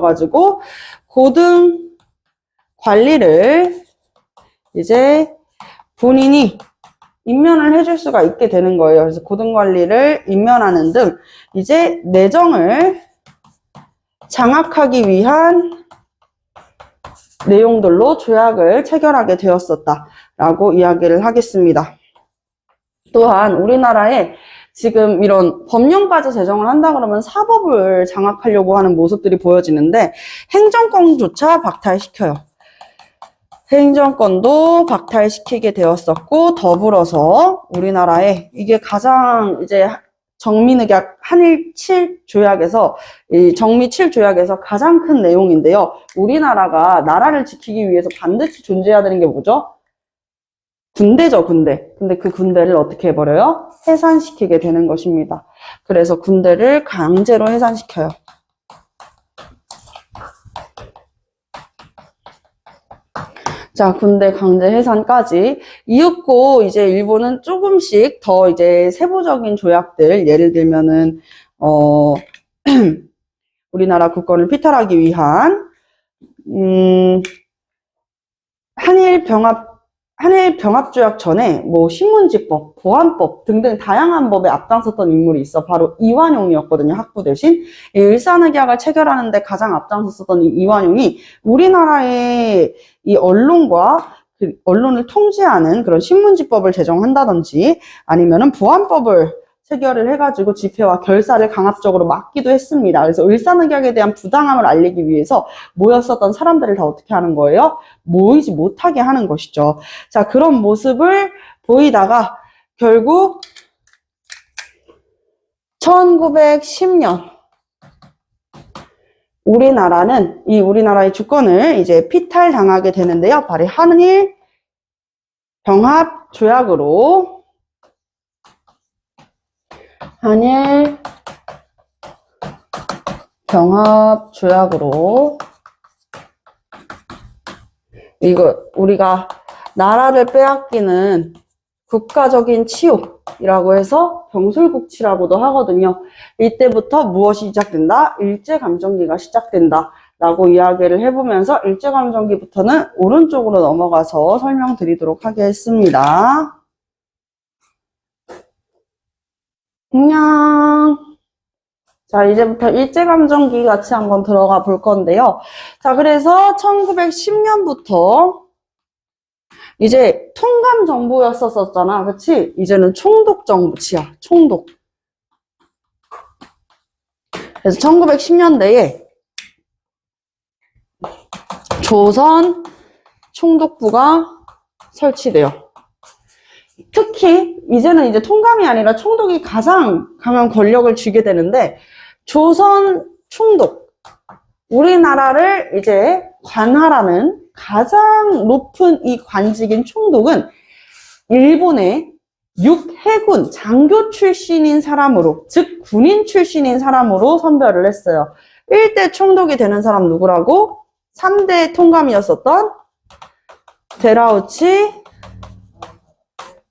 있어가지고 고등 관리를 이제 본인이 임면을 해줄 수가 있게 되는 거예요. 그래서 고등 관리를 임면하는 등 이제 내정을 장악하기 위한 내용들로 조약을 체결하게 되었었다라고 이야기를 하겠습니다. 또한 우리나라에 지금 이런 법령까지 제정을 한다 그러면 사법을 장악하려고 하는 모습들이 보여지는데 행정권조차 박탈시켜요. 행정권도 박탈시키게 되었었고 더불어서 우리나라에 이게 가장 이제 정미늑약 한일 7조약에서 이 정미 7조약에서 가장 큰 내용인데요. 우리나라가 나라를 지키기 위해서 반드시 존재해야 되는 게 뭐죠? 군대죠, 군대. 근데 그 군대를 어떻게 해버려요? 해산시키게 되는 것입니다. 그래서 군대를 강제로 해산시켜요. 자, 군대 강제 해산까지 이윽고 이제 일본은 조금씩 더 이제 세부적인 조약들, 예를 들면은 우리나라 국권을 피탈하기 위한 한일 병합조약 전에 뭐 신문지법, 보안법 등등 다양한 법에 앞장섰던 인물이 있어. 바로 이완용이었거든요. 학부 대신. 이 일산의약을 체결하는데 가장 앞장섰던 이 이완용이 우리나라의 이 언론과 그 언론을 통제하는 그런 신문지법을 제정한다든지 아니면은 보안법을 체결을 해가지고 집회와 결사를 강압적으로 막기도 했습니다. 그래서 일산의약에 대한 부당함을 알리기 위해서 모였었던 사람들을 다 어떻게 하는 거예요? 모이지 못하게 하는 것이죠. 자, 그런 모습을 보이다가 결국 1910년 우리나라의 주권을 이제 피탈당하게 되는데요. 바로 한일 병합 조약으로 한일 병합 조약으로 이거 우리가 나라를 빼앗기는 국가적인 치욕이라고 해서 병술국치라고도 하거든요. 이때부터 무엇이 시작된다? 일제감정기가 시작된다 라고 이야기를 해보면서 일제감정기부터는 오른쪽으로 넘어가서 설명드리도록 하겠습니다. 안녕. 자, 이제부터 일제감정기 같이 한번 들어가 볼 건데요. 자, 그래서 1910년부터 이제 통감 정부였었잖아. 그치? 이제는 총독 정부치야. 총독. 그래서 1910년대에 조선 총독부가 설치돼요. 특히 이제는 이제 통감이 아니라 총독이 가장 강한 권력을 쥐게 되는데 조선 총독, 우리나라를 이제 관할하는 가장 높은 이 관직인 총독은 일본의 육해군 장교 출신인 사람으로, 즉 군인 출신인 사람으로 선별을 했어요. 1대 총독이 되는 사람 누구라고? 3대 통감이었었던 데라우치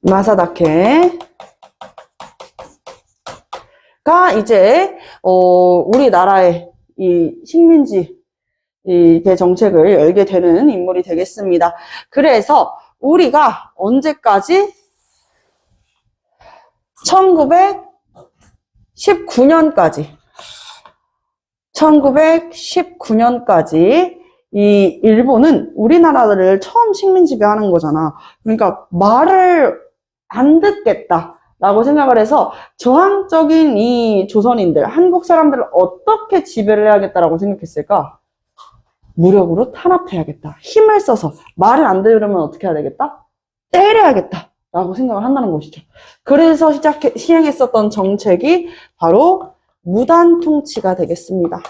마사다케가 이제 우리나라의 이 식민지 배 정책을 열게 되는 인물이 되겠습니다. 그래서 우리가 언제까지 1919년까지 이 일본은 우리나라를 처음 식민지배하는 거잖아. 그러니까 말을 안 듣겠다라고 생각을 해서 저항적인 이 조선인들, 한국 사람들을 어떻게 지배를 해야겠다라고 생각했을까? 무력으로 탄압해야겠다. 힘을 써서 말을 안 들으면 어떻게 해야 되겠다? 때려야겠다 라고 생각을 한다는 것이죠. 그래서 시행했었던 정책이 바로 무단통치가 되겠습니다.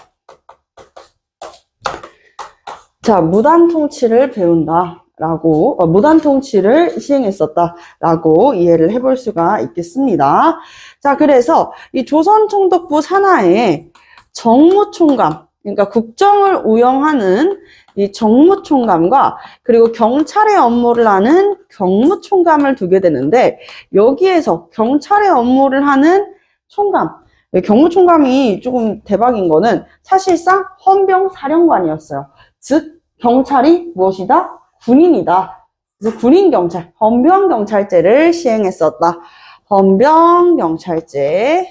자, 무단통치를 배운다라고, 무단통치를 시행했었다라고 이해를 해볼 수가 있겠습니다. 자, 그래서 이 조선총독부 산하에 정무총감, 그러니까 국정을 운영하는 이 정무총감과 그리고 경찰의 업무를 하는 경무총감을 두게 되는데 여기에서 경찰의 업무를 하는 총감, 경무총감이 조금 대박인 거는 사실상 헌병사령관이었어요. 즉 경찰이 무엇이다? 군인이다. 그래서 군인경찰, 헌병경찰제를 시행했었다. 헌병경찰제.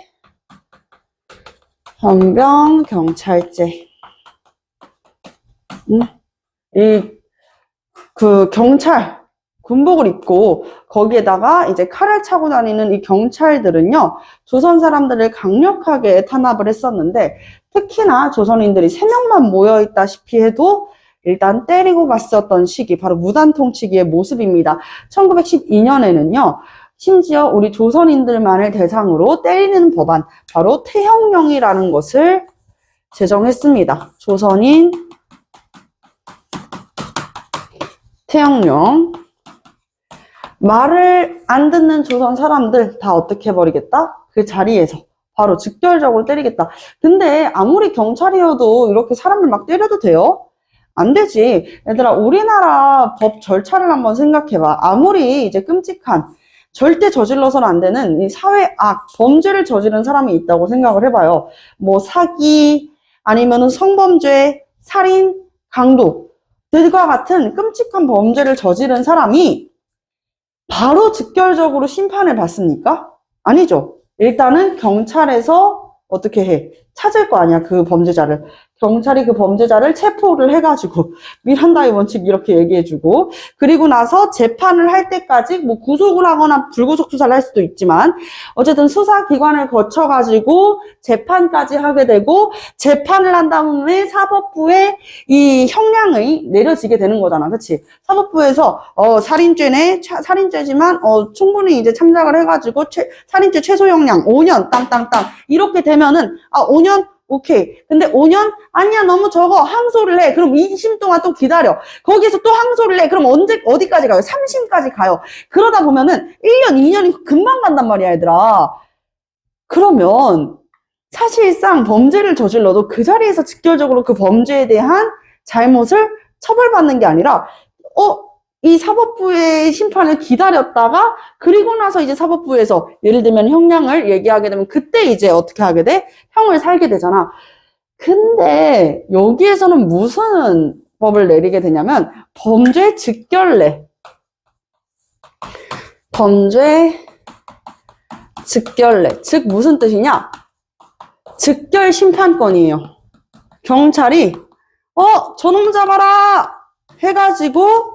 경찰, 군복을 입고 거기에다가 이제 칼을 차고 다니는 이 경찰들은요, 조선 사람들을 강력하게 탄압을 했었는데, 특히나 조선인들이 3명만 모여있다시피 해도 일단 때리고 봤었던 시기, 바로 무단통치기의 모습입니다. 1912년에는요, 심지어 우리 조선인들만을 대상으로 때리는 법안, 바로 태형령이라는 것을 제정했습니다. 조선인 태형령. 말을 안 듣는 조선 사람들 다 어떻게 해버리겠다? 그 자리에서 바로 즉결적으로 때리겠다. 근데 아무리 경찰이어도 이렇게 사람을 막 때려도 돼요? 안 되지. 얘들아, 우리나라 법 절차를 한번 생각해봐. 아무리 이제 끔찍한, 절대 저질러서는 안 되는 이 사회 범죄를 저지른 사람이 있다고 생각을 해봐요. 뭐 사기, 아니면은 성범죄, 살인, 강도 들과 같은 끔찍한 범죄를 저지른 사람이 바로 즉결적으로 심판을 받습니까? 아니죠. 일단은 경찰에서 어떻게 해? 찾을 거 아니야, 그 범죄자를. 경찰이 그 범죄자를 체포를 해가지고 미란다의 원칙 이렇게 얘기해주고, 그리고 나서 재판을 할 때까지 뭐 구속을 하거나 불구속 수사를 할 수도 있지만 어쨌든 수사기관을 거쳐가지고 재판까지 하게 되고, 재판을 한 다음에 사법부에 이 형량이 내려지게 되는 거잖아. 그치? 사법부에서 살인죄지만 충분히 이제 참작을 해가지고 살인죄 최소 형량 5년 땅땅땅 이렇게 되면은 5년 오케이. 근데 5년? 아니야, 너무 적어. 항소를 해. 그럼 2심 동안 또 기다려. 거기에서 또 항소를 해. 그럼 어디까지 가요? 3심까지 가요. 그러다 보면은 1년, 2년이 금방 간단 말이야, 얘들아. 그러면 사실상 범죄를 저질러도 그 자리에서 직결적으로 그 범죄에 대한 잘못을 처벌받는 게 아니라, 이 사법부의 심판을 기다렸다가, 그리고 나서 이제 사법부에서 예를 들면 형량을 얘기하게 되면 그때 이제 어떻게 하게 돼? 형을 살게 되잖아. 근데 여기에서는 무슨 법을 내리게 되냐면 범죄 즉결례. 범죄 즉결례. 즉 무슨 뜻이냐? 즉결 심판권이에요. 경찰이 저놈 잡아라 해가지고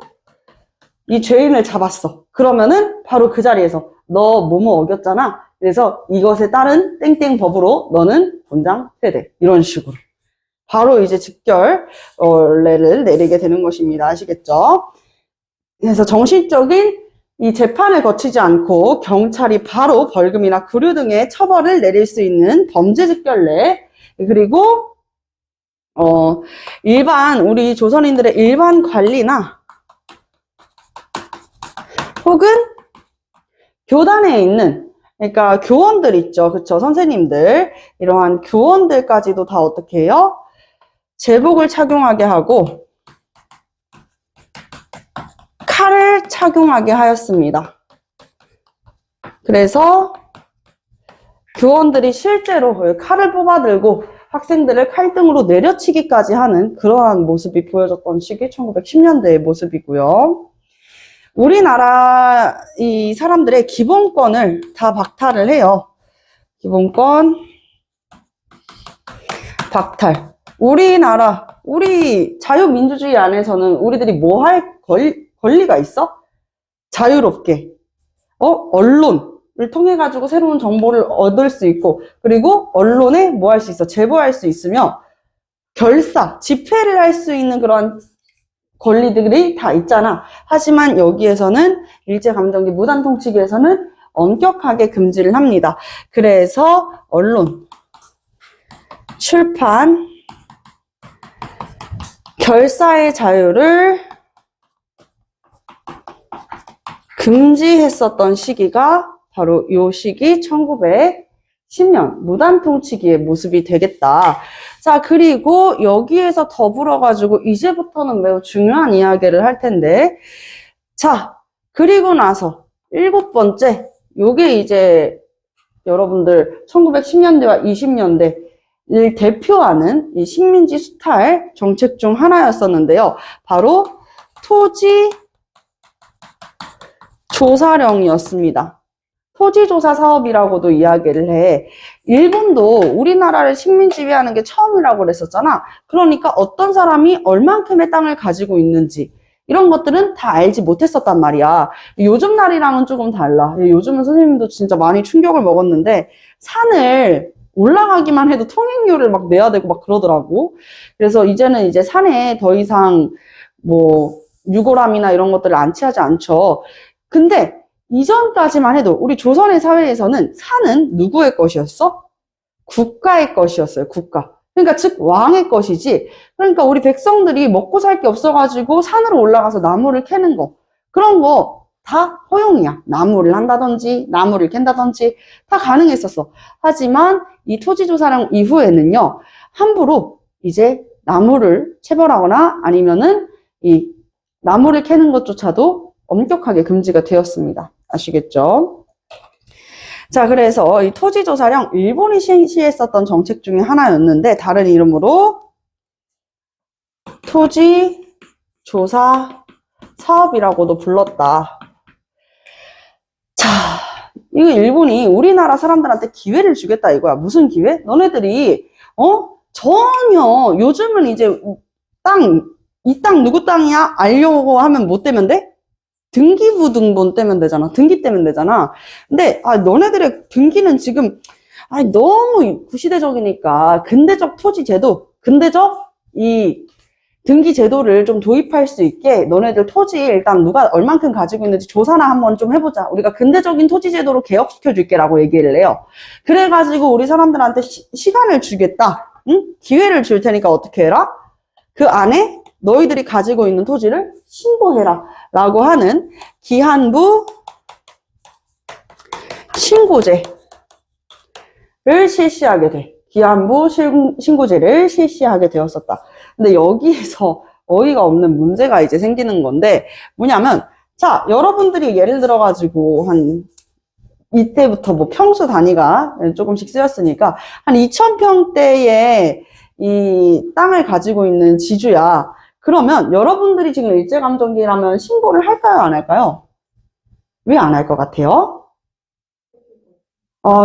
이 죄인을 잡았어. 그러면은 바로 그 자리에서 너 뭐뭐 어겼잖아. 그래서 이것에 따른 땡땡 법으로 너는 본장 폐대. 이런 식으로. 바로 이제 즉결례를 내리게 되는 것입니다. 아시겠죠? 그래서 정신적인 이 재판을 거치지 않고 경찰이 바로 벌금이나 구류 등의 처벌을 내릴 수 있는 범죄 즉결례. 그리고 우리 조선인들의 일반 관리나 혹은 교단에 있는, 그러니까 교원들 있죠. 그쵸? 선생님들. 이러한 교원들까지도 다 어떻게 해요? 제복을 착용하게 하고 칼을 착용하게 하였습니다. 그래서 교원들이 실제로 칼을 뽑아들고 학생들을 칼등으로 내려치기까지 하는 그러한 모습이 보여졌던 시기 1910년대의 모습이고요. 우리나라 이 사람들의 기본권을 다 박탈을 해요. 기본권 박탈. 우리 자유민주주의 안에서는 우리들이 뭐 할 권리가 있어? 자유롭게. 언론을 통해 가지고 새로운 정보를 얻을 수 있고, 그리고 언론에 뭐 할 수 있어? 제보할 수 있으며, 집회를 할 수 있는 그런 권리들이 다 있잖아. 하지만 여기에서는 일제감정기 무단통치기에서는 엄격하게 금지를 합니다. 그래서 언론, 출판, 결사의 자유를 금지했었던 시기가 바로 이 시기 1910년 무단통치기의 모습이 되겠다. 자, 그리고 여기에서 더불어가지고 이제부터는 매우 중요한 이야기를 할 텐데, 자, 그리고 나서 7번째, 요게 이제 여러분들 1910년대와 20년대를 대표하는 이 식민지 수탈 정책 중 하나였었는데요. 바로 토지 조사령이었습니다. 토지조사 사업이라고도 이야기를 해. 일본도 우리나라를 식민 지배하는 게 처음이라고 그랬었잖아. 그러니까 어떤 사람이 얼만큼의 땅을 가지고 있는지 이런 것들은 다 알지 못했었단 말이야. 요즘 날이랑은 조금 달라. 요즘은 선생님도 진짜 많이 충격을 먹었는데 산을 올라가기만 해도 통행료를 막 내야 되고 막 그러더라고. 그래서 이제는 이제 산에 더 이상 뭐 유골함이나 이런 것들을 안치하지 않죠. 근데 이전까지만 해도 우리 조선의 사회에서는 산은 누구의 것이었어? 국가의 것이었어요, 국가. 그러니까 즉 왕의 것이지. 그러니까 우리 백성들이 먹고 살 게 없어가지고 산으로 올라가서 나무를 캐는 거. 그런 거 다 허용이야. 나무를 한다든지 나무를 캔다든지 다 가능했었어. 하지만 이 토지조사령 이후에는요. 함부로 이제 나무를 채벌하거나 아니면은 이 나무를 캐는 것조차도 엄격하게 금지가 되었습니다. 아시겠죠? 자, 그래서 이 토지조사령 일본이 실시했었던 정책 중에 하나였는데 다른 이름으로 토지조사 사업이라고도 불렀다. 자, 이거 일본이 우리나라 사람들한테 기회를 주겠다 이거야. 무슨 기회? 너네들이 전혀 요즘은 이제 이 땅 누구 땅이야? 알려고 하면 뭐 떼면 돼? 등기부등본 떼면 되잖아. 등기 떼면 되잖아. 근데 너네들의 등기는 지금 너무 구시대적이니까 근대적 토지제도, 근대적 이 등기 제도를 좀 도입할 수 있게 너네들 토지 일단 누가 얼만큼 가지고 있는지 조사나 한번 좀 해보자. 우리가 근대적인 토지 제도로 개혁시켜 줄게라고 얘기를 해요. 그래가지고 우리 사람들한테 시간을 주겠다. 응? 기회를 줄 테니까 어떻게 해라? 그 안에 너희들이 가지고 있는 토지를 신고해라 라고 하는 기한부 신고제를 실시하게 돼. 기한부 신고제를 실시하게 되었었다. 근데 여기에서 어이가 없는 문제가 이제 생기는 건데 뭐냐면 자, 여러분들이 예를 들어가지고 이때부터 뭐 평수 단위가 조금씩 쓰였으니까 한 2,000평대의 이 땅을 가지고 있는 지주야. 그러면 여러분들이 지금 일제감정기라면 신고를 할까요? 안 할까요? 왜 안 할 것 같아요?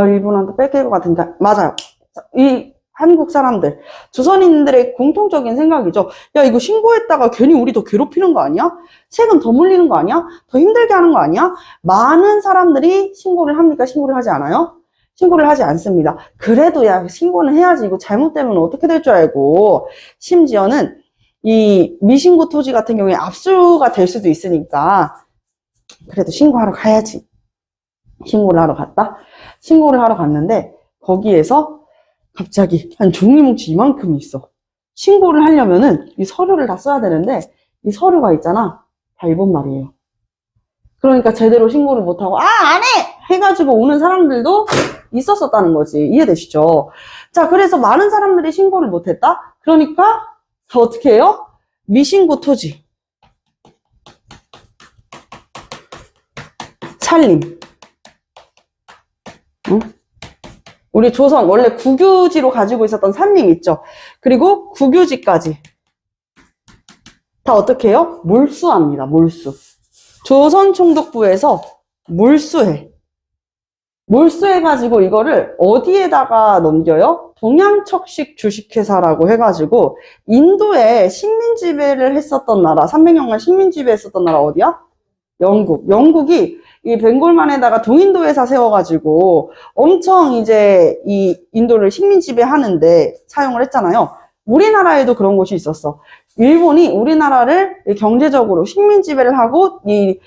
일본한테 뺏길 것 같은데. 맞아요. 이 한국 사람들, 조선인들의 공통적인 생각이죠. 야, 이거 신고했다가 괜히 우리 더 괴롭히는 거 아니야? 세금 더 물리는 거 아니야? 더 힘들게 하는 거 아니야? 많은 사람들이 신고를 합니까? 신고를 하지 않아요? 신고를 하지 않습니다. 그래도 야, 신고는 해야지. 이거 잘못되면 어떻게 될 줄 알고. 심지어는 이 미신고 토지 같은 경우에 압수가 될 수도 있으니까 그래도 신고하러 가야지. 신고를 하러 갔다? 신고를 하러 갔는데 거기에서 갑자기 한 종이뭉치 이만큼이 있어. 신고를 하려면은 이 서류를 다 써야 되는데 이 서류가 있잖아. 다 일본 말이에요. 그러니까 제대로 신고를 못하고 안 해! 해가지고 오는 사람들도 있었었다는 거지. 이해되시죠? 자, 그래서 많은 사람들이 신고를 못했다? 그러니까 어떻게 해요? 미신고 토지 살림. 응? 우리 조선 원래 국유지로 가지고 있었던 산림 있죠. 그리고 국유지까지 다 어떻게 해요? 몰수합니다. 몰수. 조선총독부에서 몰수해. 몰수해가지고 이거를 어디에다가 넘겨요? 동양척식 주식회사라고 해가지고 인도에 식민지배를 했었던 나라, 300년간 식민지배 했었던 나라 어디야? 영국. 영국이 이 벵골만에다가 동인도 회사 세워가지고 엄청 이제 이 인도를 식민지배 하는데 사용을 했잖아요. 우리나라에도 그런 곳이 있었어. 일본이 우리나라를 경제적으로 식민지배를 하고 이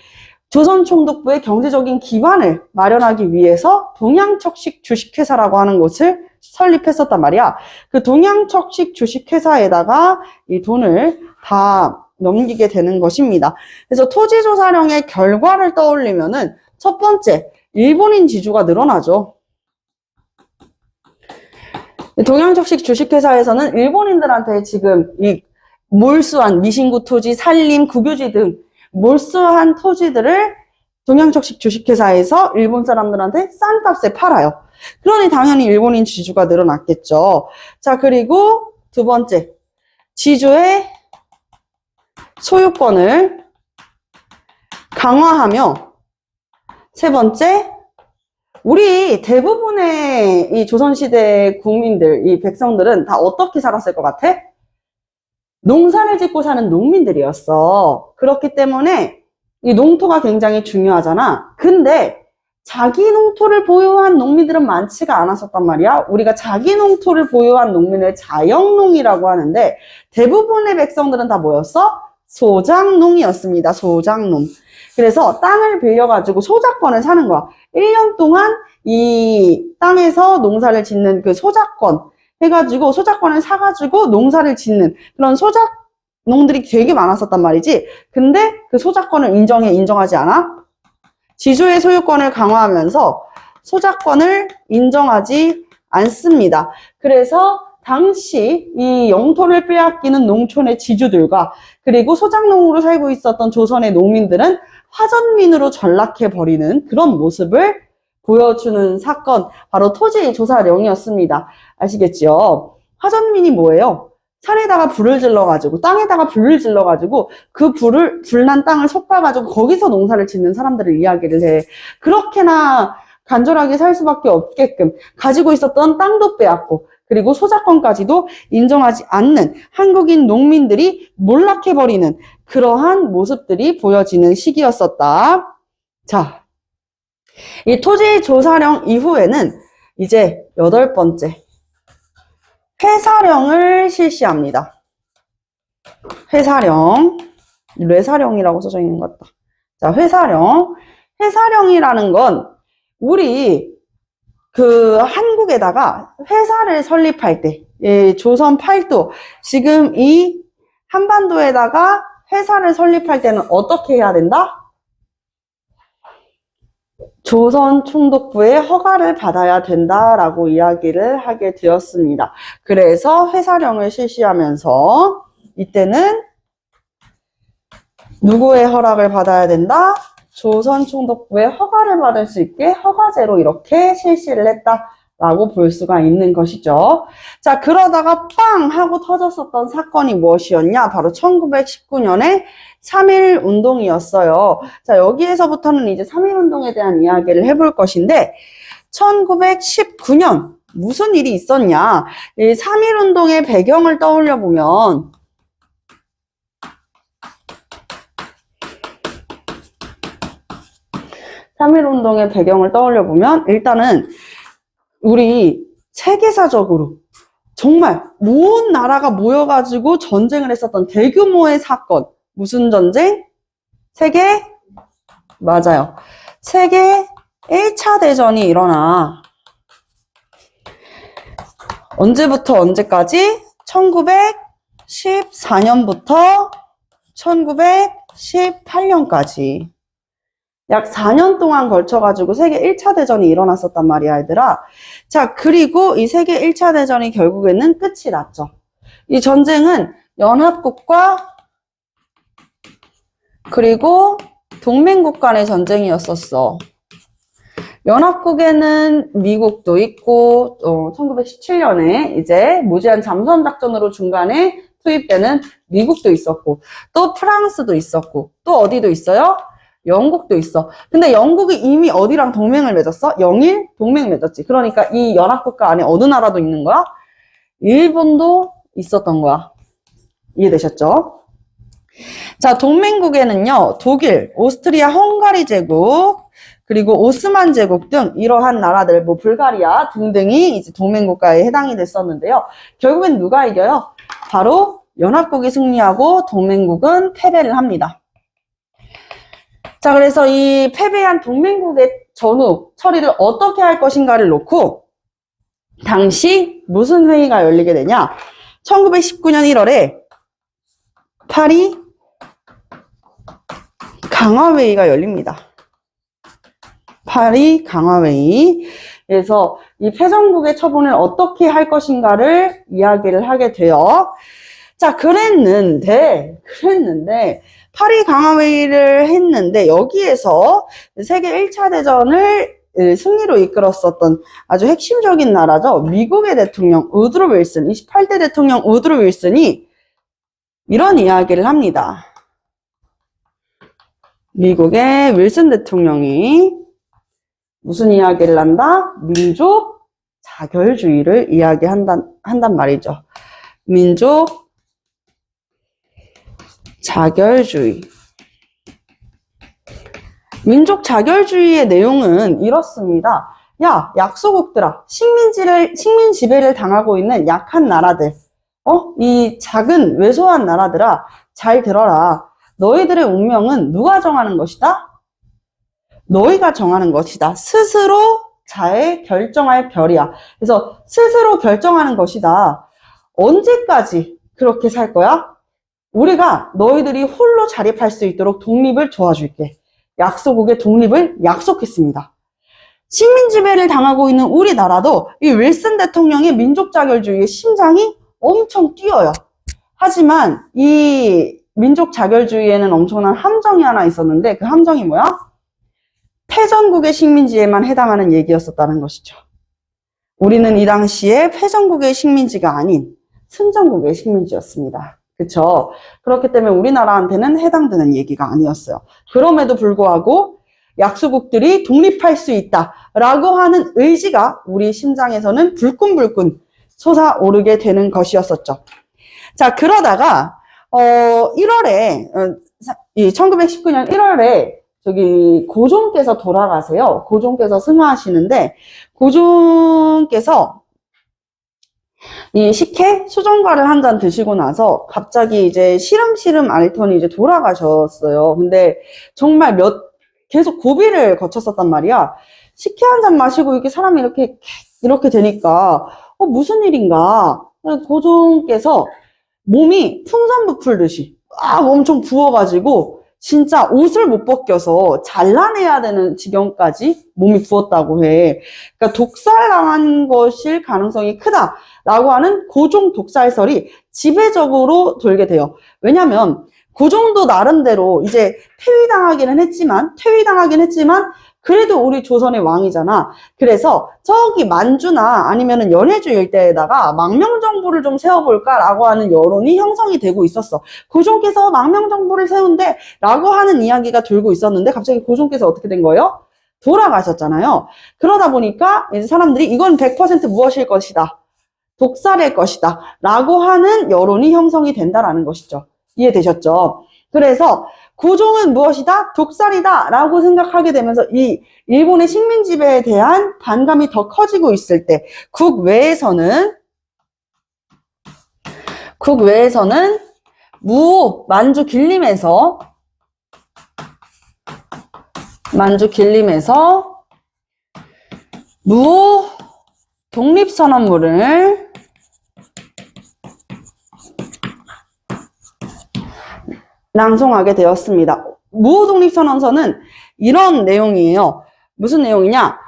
조선총독부의 경제적인 기반을 마련하기 위해서 동양척식 주식회사라고 하는 곳을 설립했었단 말이야. 그 동양척식 주식회사에다가 이 돈을 다 넘기게 되는 것입니다. 그래서 토지조사령의 결과를 떠올리면은 첫 번째, 일본인 지주가 늘어나죠. 동양척식 주식회사에서는 일본인들한테 지금 이 몰수한 미신고 토지, 산림, 국유지 등 몰수한 토지들을 동양척식 주식회사에서 일본 사람들한테 싼 값에 팔아요. 그러니 당연히 일본인 지주가 늘어났겠죠. 자, 그리고 두 번째, 지주의 소유권을 강화하며, 세 번째, 우리 대부분의 이 조선시대 국민들, 이 백성들은 다 어떻게 살았을 것 같아? 농사를 짓고 사는 농민들이었어. 그렇기 때문에 이 농토가 굉장히 중요하잖아. 근데 자기 농토를 보유한 농민들은 많지가 않았었단 말이야. 우리가 자기 농토를 보유한 농민을 자영농이라고 하는데 대부분의 백성들은 다 뭐였어? 소작농이었습니다. 소작농. 그래서 땅을 빌려가지고 소작권을 사는 거야. 1년 동안 이 땅에서 농사를 짓는 그 소작권 해가지고 소작권을 사가지고 농사를 짓는 그런 소작농들이 되게 많았었단 말이지. 근데 그 소작권을 인정하지 않아? 지주의 소유권을 강화하면서 소작권을 인정하지 않습니다. 그래서 당시 이 영토를 빼앗기는 농촌의 지주들과 그리고 소작농으로 살고 있었던 조선의 농민들은 화전민으로 전락해버리는 그런 모습을 보여주는 사건, 바로 토지조사령이었습니다. 아시겠죠? 화전민이 뭐예요? 산에다가 불을 질러가지고, 땅에다가 불을 질러가지고, 그 불난 땅을 솟아가지고, 거기서 농사를 짓는 사람들을 이야기를 해. 그렇게나 간절하게 살 수밖에 없게끔 가지고 있었던 땅도 빼앗고, 그리고 소작권까지도 인정하지 않는 한국인 농민들이 몰락해버리는 그러한 모습들이 보여지는 시기였었다. 자, 이 토지조사령 이후에는 이제 8번째, 회사령을 실시합니다. 회사령, 뇌사령이라고 써져 있는 것 같다. 자, 회사령. 회사령이라는 건 우리 그 한국에다가 회사를 설립할 때, 예, 조선 팔도, 지금 이 한반도에다가 회사를 설립할 때는 어떻게 해야 된다? 조선 총독부의 허가를 받아야 된다라고 이야기를 하게 되었습니다. 그래서 회사령을 실시하면서 이때는 누구의 허락을 받아야 된다? 조선 총독부의 허가를 받을 수 있게 허가제로 이렇게 실시를 했다라고 볼 수가 있는 것이죠. 자, 그러다가 빵 하고 터졌었던 사건이 무엇이었냐? 바로 1919년에 3.1 운동이었어요. 자, 여기에서부터는 이제 3.1 운동에 대한 이야기를 해볼 것인데 1919년 무슨 일이 있었냐? 이 3.1 운동의 배경을 떠올려 보면 3.1 운동의 배경을 떠올려 보면 일단은 우리 세계사적으로 정말 온 나라가 모여가지고 전쟁을 했었던 대규모의 사건. 무슨 전쟁? 맞아요. 세계 1차 대전이 일어나. 언제부터 언제까지? 1914년부터 1918년까지. 약 4년 동안 걸쳐가지고 세계 1차 대전이 일어났었단 말이야, 얘들아. 자, 그리고 이 세계 1차 대전이 결국에는 끝이 났죠. 이 전쟁은 연합국과 그리고 동맹국 간의 전쟁이었었어. 연합국에는 미국도 있고, 1917년에 이제 무제한 잠수함 작전으로 중간에 투입되는 미국도 있었고, 또 프랑스도 있었고, 또 어디도 있어요? 영국도 있어. 근데 영국이 이미 어디랑 동맹을 맺었어? 영일 동맹 맺었지. 그러니까 이 연합국가 안에 어느 나라도 있는 거야? 일본도 있었던 거야. 이해되셨죠? 자, 동맹국에는요, 독일, 오스트리아, 헝가리 제국, 그리고 오스만 제국 등 이러한 나라들, 뭐 불가리아 등등이 이제 동맹국가에 해당이 됐었는데요. 결국엔 누가 이겨요? 바로 연합국이 승리하고 동맹국은 패배를 합니다. 자, 그래서 이 패배한 동맹국의 전후 처리를 어떻게 할 것인가를 놓고 당시 무슨 회의가 열리게 되냐? 1919년 1월에 파리 강화회의가 열립니다. 파리 강화회의. 그래서 이 패전국의 처분을 어떻게 할 것인가를 이야기를 하게 돼요. 자, 그랬는데 파리 강화회의를 했는데 여기에서 세계 1차 대전을 승리로 이끌었었던 아주 핵심적인 나라죠. 미국의 대통령 우드로 윌슨, 28대 대통령 우드로 윌슨이 이런 이야기를 합니다. 미국의 윌슨 대통령이 무슨 이야기를 한다? 민족 자결주의를 한단 말이죠. 민족 자결주의. 민족 자결주의의 내용은 이렇습니다. 야, 약소국들아, 식민 지배를 당하고 있는 약한 나라들, 이 작은 왜소한 나라들아, 잘 들어라. 너희들의 운명은 누가 정하는 것이다? 너희가 정하는 것이다. 스스로 잘 결정할 별이야. 그래서 스스로 결정하는 것이다. 언제까지 그렇게 살 거야? 우리가 너희들이 홀로 자립할 수 있도록 독립을 도와줄게. 약소국의 독립을 약속했습니다. 식민 지배를 당하고 있는 우리나라도 이 윌슨 대통령의 민족 자결주의의 심장이 엄청 뛰어요. 하지만 이 민족 자결주의에는 엄청난 함정이 하나 있었는데 그 함정이 뭐야? 패전국의 식민지에만 해당하는 얘기였었다는 것이죠. 우리는 이 당시에 패전국의 식민지가 아닌 승전국의 식민지였습니다. 그쵸? 그렇기 때문에 우리나라한테는 해당되는 얘기가 아니었어요. 그럼에도 불구하고 약소국들이 독립할 수 있다라고 하는 의지가 우리 심장에서는 불끈불끈 솟아오르게 되는 것이었었죠. 자, 그러다가 1919년 1월에 저기 고종께서 돌아가세요. 고종께서 승하하시는데 고종께서 이 식혜 수정과를 한 잔 드시고 나서 갑자기 이제 시름시름 앓더니 이제 돌아가셨어요. 근데 정말 계속 고비를 거쳤었단 말이야. 식혜 한 잔 마시고 이렇게 사람이 이렇게 되니까 무슨 일인가? 고종께서 몸이 풍선 부풀듯이 엄청 부어가지고 진짜 옷을 못 벗겨서 잘라내야 되는 지경까지 몸이 부었다고 해. 그러니까 독살당한 것일 가능성이 크다라고 하는 고종 독살설이 지배적으로 돌게 돼요. 왜냐면 고종도 나름대로 이제 퇴위당하기는 했지만 그래도 우리 조선의 왕이잖아. 그래서 저기 만주나 아니면은 연해주 일대에다가 망명정부를 좀 세워볼까라고 하는 여론이 형성이 되고 있었어. 고종께서 망명정부를 세운대 라고 하는 이야기가 돌고 있었는데 갑자기 고종께서 어떻게 된 거예요? 돌아가셨잖아요. 그러다 보니까 이제 사람들이 이건 100% 무엇일 것이다. 독살일 것이다. 라고 하는 여론이 형성이 된다라는 것이죠. 이해되셨죠? 그래서 고종은 무엇이다? 독살이다 라고 생각하게 되면서 이 일본의 식민 지배에 대한 반감이 더 커지고 있을 때 국외에서는 만주 길림에서 무 독립선언문을 낭송하게 되었습니다. 무독립선언서는 이런 내용이에요. 무슨 내용이냐?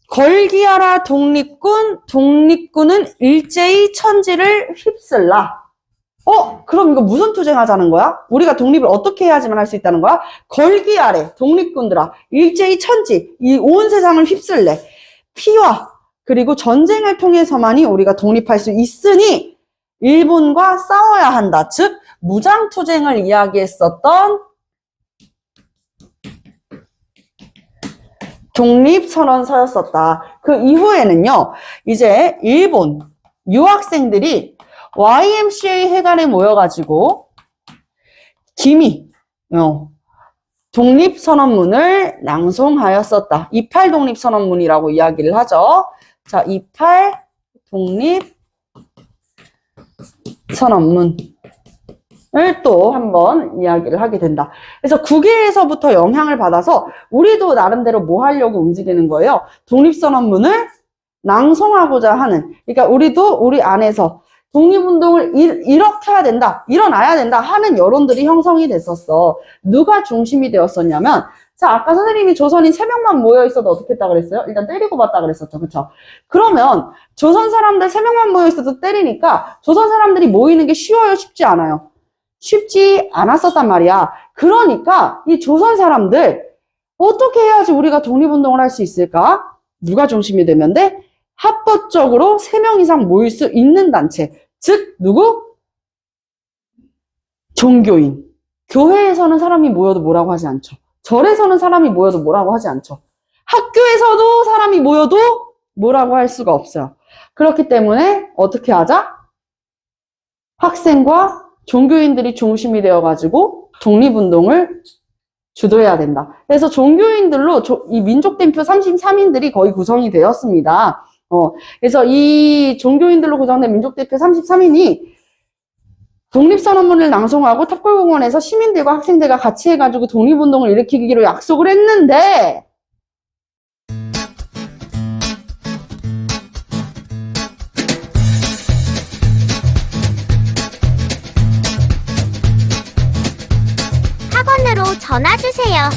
걸기하라 독립군은 일제히 천지를 휩쓸라. 그럼 이거 무슨 투쟁하자는 거야? 우리가 독립을 어떻게 해야지만 할 수 있다는 거야? 걸기하래 독립군들아 일제히 천지 이 온 세상을 휩쓸래. 피와 그리고 전쟁을 통해서만이 우리가 독립할 수 있으니 일본과 싸워야 한다. 즉 무장투쟁을 이야기했었던 독립선언서였었다. 그 이후에는요, 이제 일본 유학생들이 YMCA 회관에 모여가지고 기미 독립선언문을 낭송하였었다. 28 독립선언문이라고 이야기를 하죠. 자, 28 독립선언문. 을 또 한번 이야기를 하게 된다. 그래서 국외에서부터 영향을 받아서 우리도 나름대로 뭐 하려고 움직이는 거예요? 독립선언문을 낭송하고자 하는. 그러니까 우리도 우리 안에서 독립운동을 이렇게 해야 된다, 일어나야 된다 하는 여론들이 형성이 됐었어. 누가 중심이 되었었냐면, 자, 아까 선생님이 조선인 3명만 모여 있어도 어떻게 했다 그랬어요? 일단 때리고 봤다 그랬었죠. 그쵸? 그러면 조선 사람들 3명만 모여 있어도 때리니까 조선 사람들이 모이는 게 쉬워요? 쉽지 않아요? 쉽지 않았었단 말이야. 그러니까 이 조선 사람들 어떻게 해야지 우리가 독립운동을 할 수 있을까? 누가 중심이 되면 돼? 합법적으로 3명 이상 모일 수 있는 단체. 즉, 누구? 종교인. 교회에서는 사람이 모여도 뭐라고 하지 않죠. 절에서는 사람이 모여도 뭐라고 하지 않죠. 학교에서도 사람이 모여도 뭐라고 할 수가 없어요. 그렇기 때문에 어떻게 하자? 학생과 종교인들이 중심이 되어가지고 독립운동을 주도해야 된다. 그래서 종교인들로 이 민족대표 33인들이 거의 구성이 되었습니다. 그래서 이 종교인들로 구성된 민족대표 33인이 독립선언문을 낭송하고 탑골공원에서 시민들과 학생들과 같이 해가지고 독립운동을 일으키기로 약속을 했는데 학원으로 전화 주세요.